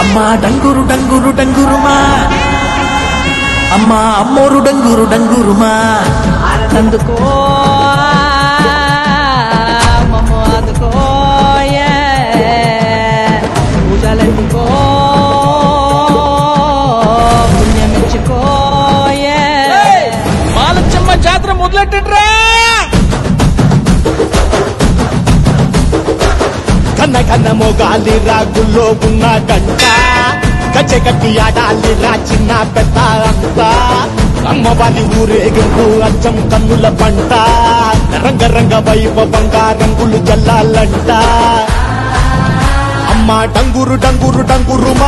అమ్మా డంగురు డంగురు డంగురుమా అమ్మా అమ్మోరు డంగురు డంగురుమా అందుకో మమ్మ అందుకో పూజలందుకో పుణ్యమిచ్చుకో మాలచ్చమ్మ జాతర మొదలెట్టండ్రా. కన్న కన్న మొగాలి రాగుల్లో ఉన్న గంట గజ్జె కట్టి ఆడాలి రా చిన్న పెద్ద అంతా అమ్మవారి ఊరేగింపు అచ్చం కన్నుల పంట రంగరంగ వైభవంగా రంగులు జల్లాలంట అమ్మ డంగురు డంగురు డంగురుమా